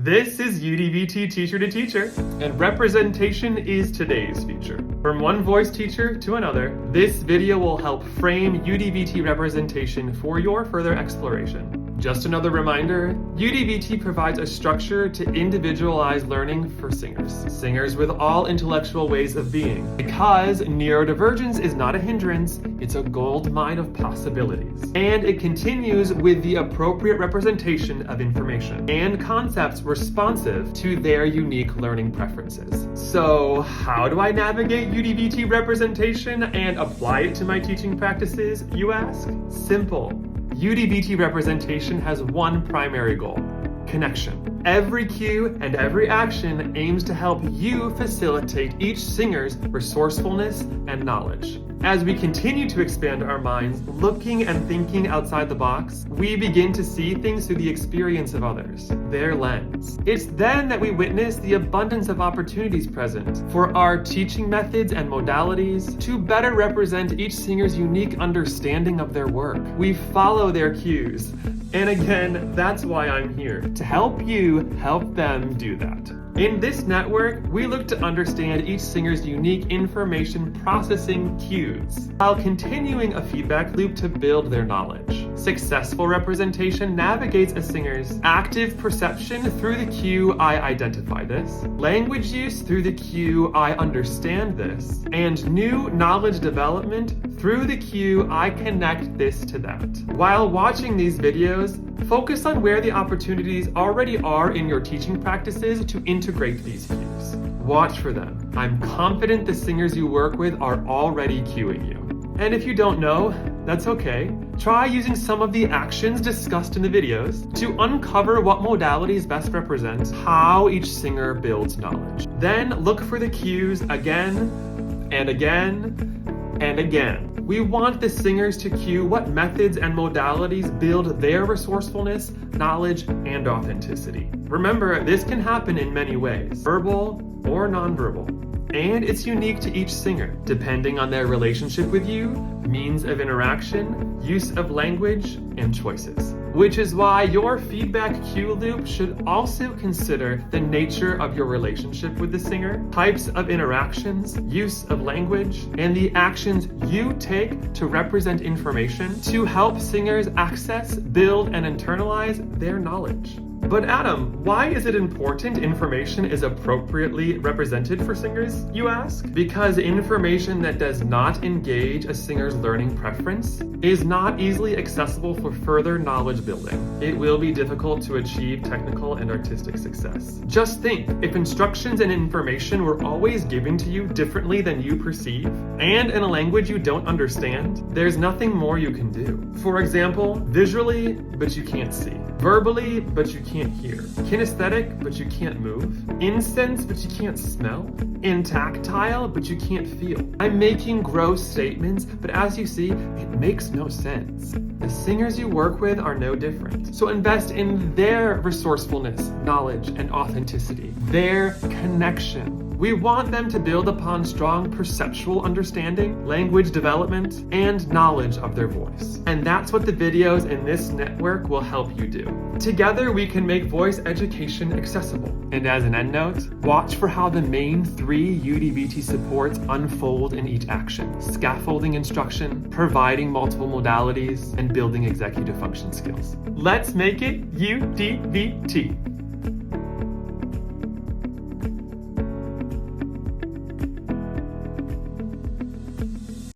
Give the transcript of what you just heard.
This is UDVT Teacher to Teacher, and representation is today's feature. From one voice teacher to another, this video will help frame UDVT representation for your further exploration. Just another reminder, UDVT provides a structure to individualize learning for singers with all intellectual ways of being. Because neurodivergence is not a hindrance, it's a gold mine of possibilities. And it continues with the appropriate representation of information and concepts responsive to their unique learning preferences. So, how do I navigate UDVT representation and apply it to my teaching practices, you ask? Simple. UDVT representation has one primary goal: connection. Every cue and every action aims to help you facilitate each singer's resourcefulness and knowledge. As we continue to expand our minds, looking and thinking outside the box, we begin to see things through the experience of others, their lens. It's then that we witness the abundance of opportunities present for our teaching methods and modalities to better represent each singer's unique understanding of their work. We follow their cues. And again, that's why I'm here, to help you help them do that. In this network, we look to understand each singer's unique information processing cues, while continuing a feedback loop to build their knowledge. Successful representation navigates a singer's active perception through the cue "I identify this," language use through the cue "I understand this," and new knowledge development through the cue "I connect this to that." While watching these videos, focus on where the opportunities already are in your teaching practices to integrate these cues. Watch for them. I'm confident the singers you work with are already cueing you. And if you don't know, that's okay. Try using some of the actions discussed in the videos to uncover what modalities best represent how each singer builds knowledge. Then look for the cues again and again and again. We want the singers to cue what methods and modalities build their resourcefulness, knowledge, and authenticity. Remember, this can happen in many ways, verbal or nonverbal. And it's unique to each singer, depending on their relationship with you, means of interaction, use of language, and choices. Which is why your feedback cue loop should also consider the nature of your relationship with the singer, types of interactions, use of language, and the actions you take to represent information to help singers access, build, and internalize their knowledge. But Adam, why is it important information is appropriately represented for singers, you ask? Because information that does not engage a singer's learning preference is not easily accessible for further knowledge building. It will be difficult to achieve technical and artistic success. Just think, if instructions and information were always given to you differently than you perceive, and in a language you don't understand, there's nothing more you can do. For example, visually, but you can't see. Verbally, but you can't hear. Kinesthetic, but you can't move. In sense, but you can't smell. In tactile, but you can't feel. I'm making gross statements, but as you see, it makes no sense. The singers you work with are no different. So invest in their resourcefulness, knowledge, and authenticity. Their connection. We want them to build upon strong perceptual understanding, language development, and knowledge of their voice. And that's what the videos in this network will help you do. Together, we can make voice education accessible. And as an endnote, watch for how the main 3 UDVT supports unfold in each action: scaffolding instruction, providing multiple modalities, and building executive function skills. Let's make it UDVT.